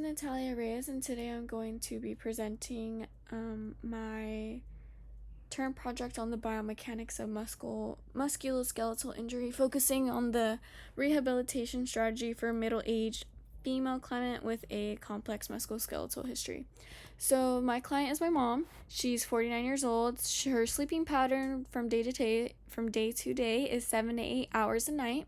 Natalia Reyes, and today I'm going to be presenting my term project on the biomechanics of musculoskeletal injury, focusing on the rehabilitation strategy for middle-aged female client with a complex musculoskeletal history. So my client is my mom. She's 49 years old. Her sleeping pattern from day to day is 7 to 8 hours a night.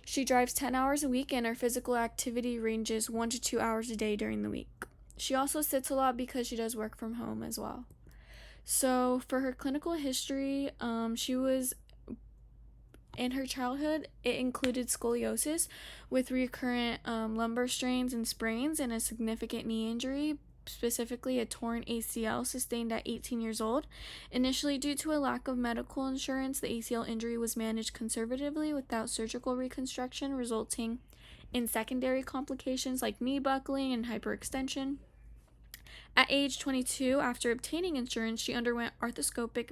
She drives 10 hours a week, and her physical activity ranges 1 to 2 hours a day during the week. She also sits a lot because she does work from home as well. So for her clinical history, she was in her childhood, it included scoliosis with recurrent lumbar strains and sprains and a significant knee injury, specifically a torn ACL sustained at 18 years old. Initially, due to a lack of medical insurance, the ACL injury was managed conservatively without surgical reconstruction, resulting in secondary complications like knee buckling and hyperextension. At age 22, after obtaining insurance, she underwent arthroscopic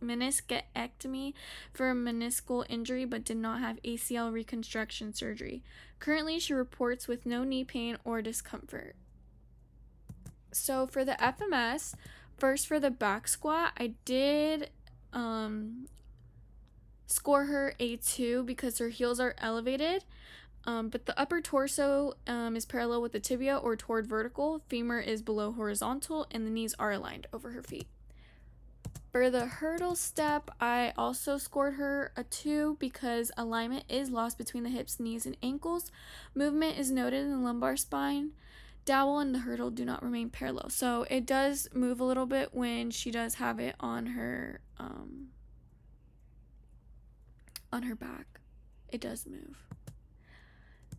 meniscectomy for a meniscal injury but did not have ACL reconstruction surgery. Currently, she reports with no knee pain or discomfort. So for the FMS, first for the back squat, I did score her a 2 because her heels are elevated. But the upper torso is parallel with the tibia or toward vertical, femur is below horizontal, and the knees are aligned over her feet. For the hurdle step, I also scored her a 2 because alignment is lost between the hips, knees, and ankles. Movement is noted in the lumbar spine. Dowel and the hurdle do not remain parallel. So it does move a little bit when she does have it on her back. It does move.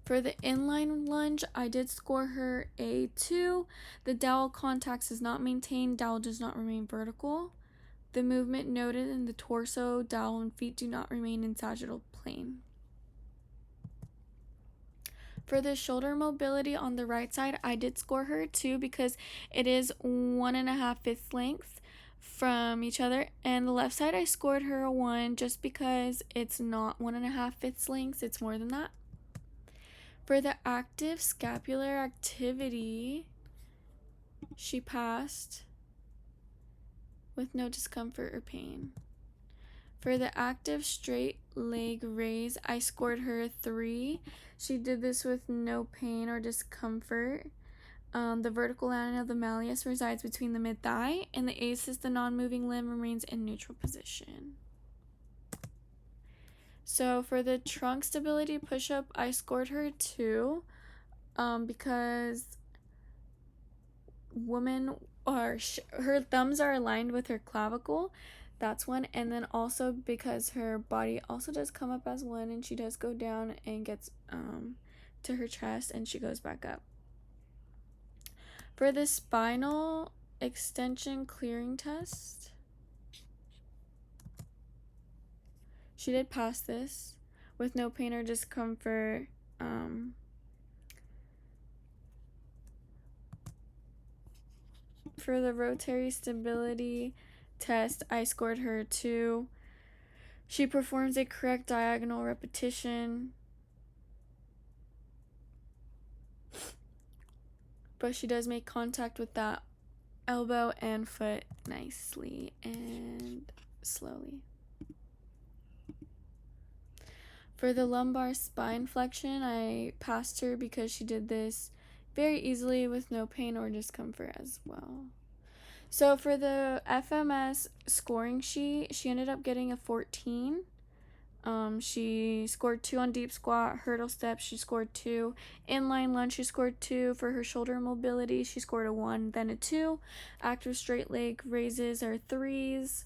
For the inline lunge, I did score her a 2. The dowel contact is not maintained. Dowel does not remain vertical. The movement noted in the torso, dowel, and feet do not remain in sagittal plane. For the shoulder mobility on the right side, I did score her a 2 because it is 1.5 fifths length from each other. And the left side, I scored her a 1 just because it's not 1.5 fifths lengths, it's more than that. For the active scapular activity, she passed with no discomfort or pain. For the active straight leg raise, I scored her a 3. She did this with no pain or discomfort. The vertical line of the malleus resides between the mid-thigh, and the ACES, the non-moving limb, remains in neutral position. So for the trunk stability push-up, I scored her a 2 because her thumbs are aligned with her clavicle. That's one. And then also because her body also does come up as one, and she does go down and gets to her chest, and she goes back up. For the spinal extension clearing test, she did pass this with no pain or discomfort. For the rotary stability test, I scored her a 2. She performs a correct diagonal repetition, but she does make contact with that elbow and foot nicely and slowly. For the lumbar spine flexion, I passed her because she did this very easily with no pain or discomfort as well. So for the FMS scoring sheet, she ended up getting a 14. She scored 2 on deep squat. Hurdle step, she scored 2. Inline lunge, she scored 2. For her shoulder mobility, she scored a 1, then a 2. Active straight leg raises are 3s.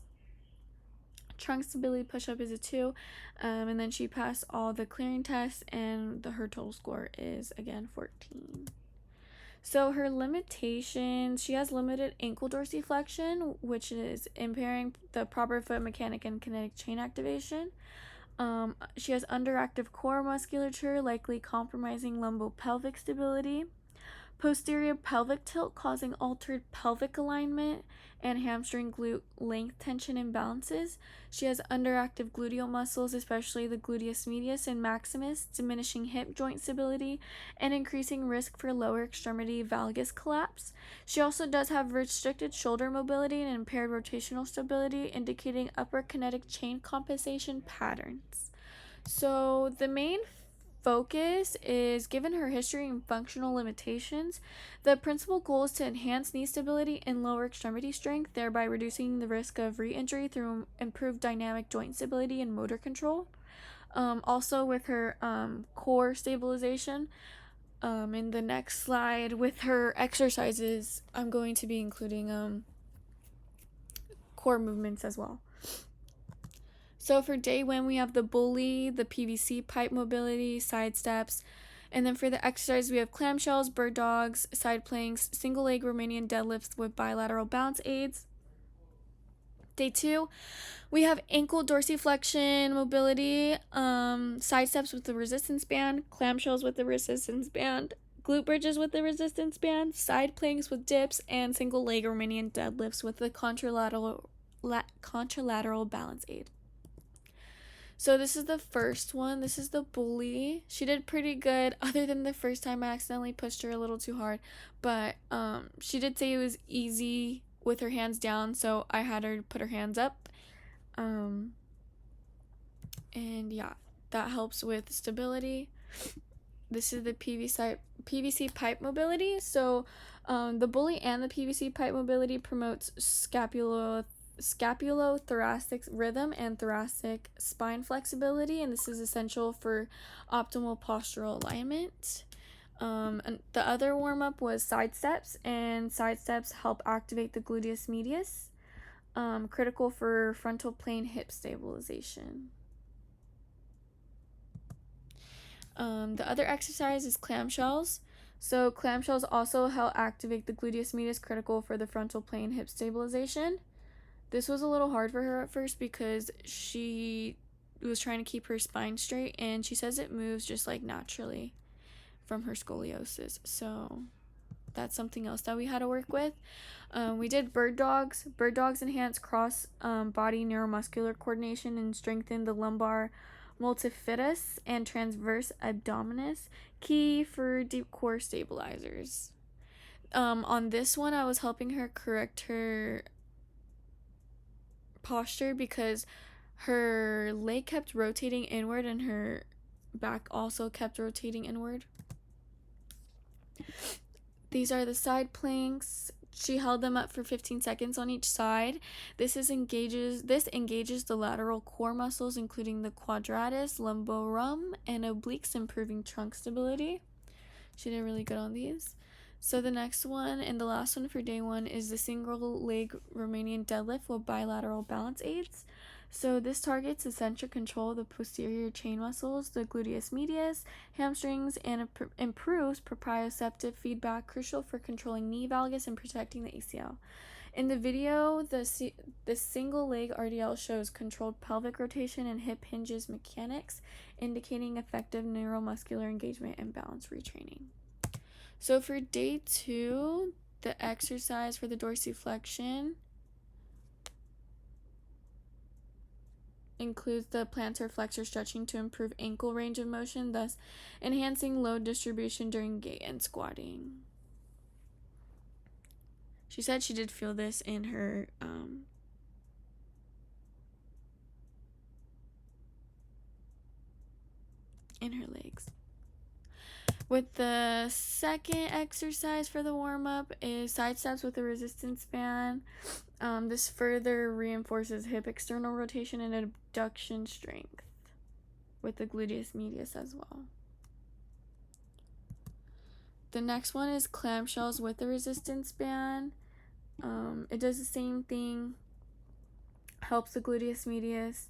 Trunk stability push-up is a 2. And then she passed all the clearing tests, and her total score is, again, 14. So her limitations, she has limited ankle dorsiflexion, which is impairing the proper foot mechanic and kinetic chain activation. She has underactive core musculature, likely compromising lumbopelvic stability. posterior pelvic tilt causing altered pelvic alignment and hamstring glute length tension imbalances. She has underactive gluteal muscles, especially the gluteus medius and maximus, diminishing hip joint stability and increasing risk for lower extremity valgus collapse. She also does have restricted shoulder mobility and impaired rotational stability, indicating upper kinetic chain compensation patterns. So the main focus is, given her history and functional limitations, the principal goal is to enhance knee stability and lower extremity strength, thereby reducing the risk of re-injury through improved dynamic joint stability and motor control. Also with her core stabilization. In the next slide with her exercises, I'm going to be including core movements as well. So for day one, we have the bully, the PVC pipe mobility, side steps. And then for the exercise, we have clamshells, bird dogs, side planks, single leg Romanian deadlifts with bilateral balance aids. Day two, we have ankle dorsiflexion mobility, side steps with the resistance band, clamshells with the resistance band, glute bridges with the resistance band, side planks with dips, and single leg Romanian deadlifts with the contralateral balance aid. So this is the first one. This is the bully. She did pretty good, other than the first time I accidentally pushed her a little too hard. But she did say it was easy with her hands down, so I had her put her hands up. And yeah, that helps with stability. This is the PVC pipe mobility. So the bully and the PVC pipe mobility promotes scapulothoracic rhythm and thoracic spine flexibility, and this is essential for optimal postural alignment. And the other warm-up was side steps, and side steps help activate the gluteus medius, critical for frontal plane hip stabilization. The other exercise is clamshells. So clamshells also help activate the gluteus medius, critical for the frontal plane hip stabilization. This was a little hard for her at first because she was trying to keep her spine straight, and she says it moves just like naturally from her scoliosis. So that's something else that we had to work with. We did bird dogs. Bird dogs enhance cross body neuromuscular coordination and strengthen the lumbar multifidus and transverse abdominis, key for deep core stabilizers. On this one, I was helping her correct her posture because her leg kept rotating inward and her back also kept rotating inward. These are the side planks. She held them up for 15 seconds on each side. This engages the lateral core muscles, including the quadratus lumborum and obliques, improving trunk stability. She did really good on these. So the next one and the last one for day one is the single leg Romanian deadlift with bilateral balance aids. So this targets eccentric control of the posterior chain muscles, the gluteus medius, hamstrings, and improves proprioceptive feedback, crucial for controlling knee valgus and protecting the ACL. In the video, the single leg RDL shows controlled pelvic rotation and hip hinges mechanics, indicating effective neuromuscular engagement and balance retraining. So for day two, the exercise for the dorsiflexion includes the plantar flexor stretching to improve ankle range of motion, thus enhancing load distribution during gait and squatting. She said she did feel this in her legs. With the second exercise for the warm-up is side steps with a resistance band. This further reinforces hip external rotation and abduction strength with the gluteus medius as well. The next one is clamshells with a resistance band. It does the same thing, helps the gluteus medius.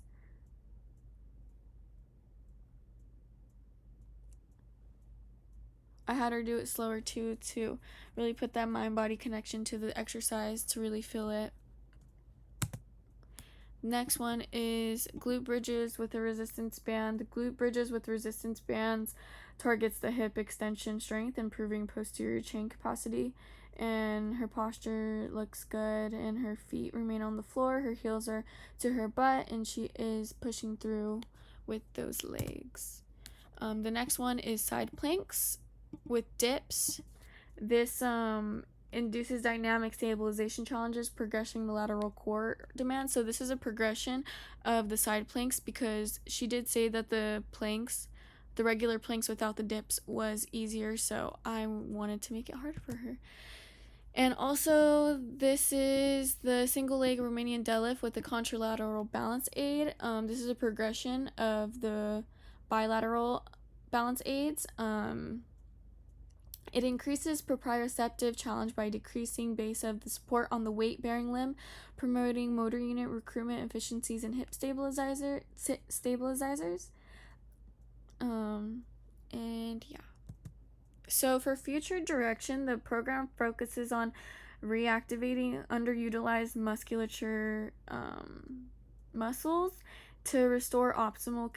I had her do it slower too, to really put that mind-body connection to the exercise to really feel it. Next one is glute bridges with a resistance band. The glute bridges with resistance bands targets the hip extension strength, improving posterior chain capacity. And her posture looks good, and her feet remain on the floor. Her heels are to her butt, and she is pushing through with those legs. The next one is side planks with dips. This induces dynamic stabilization challenges, progressing the lateral core demand. So this is a progression of the side planks, because she did say that the regular planks without the dips was easier, so I wanted to make it harder for her. And also, this is the single leg Romanian deadlift with the contralateral balance aid. This is a progression of the bilateral balance aids. It increases proprioceptive challenge by decreasing base of the support on the weight-bearing limb, promoting motor unit recruitment efficiencies and hip stabilizers. And yeah. So for future direction, the program focuses on reactivating underutilized musculature muscles to restore optimal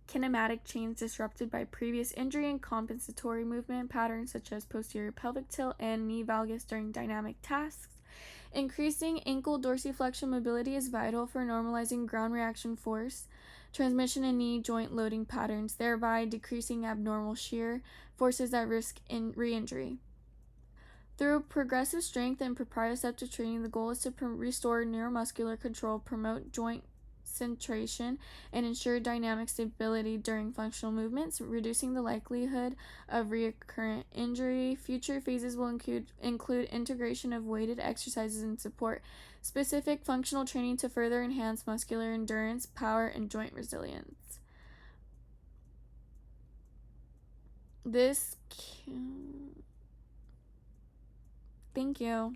kinematic chains disrupted by previous injury and compensatory movement patterns such as posterior pelvic tilt and knee valgus during dynamic tasks. Increasing ankle dorsiflexion mobility is vital for normalizing ground reaction force, transmission, and knee joint loading patterns, thereby decreasing abnormal shear forces that risk re-injury. Through progressive strength and proprioceptive training, the goal is to restore neuromuscular control, promote joint centration, and ensure dynamic stability during functional movements, reducing the likelihood of recurrent injury. Future phases will include integration of weighted exercises and support specific functional training to further enhance muscular endurance, power, and joint resilience. Thank you.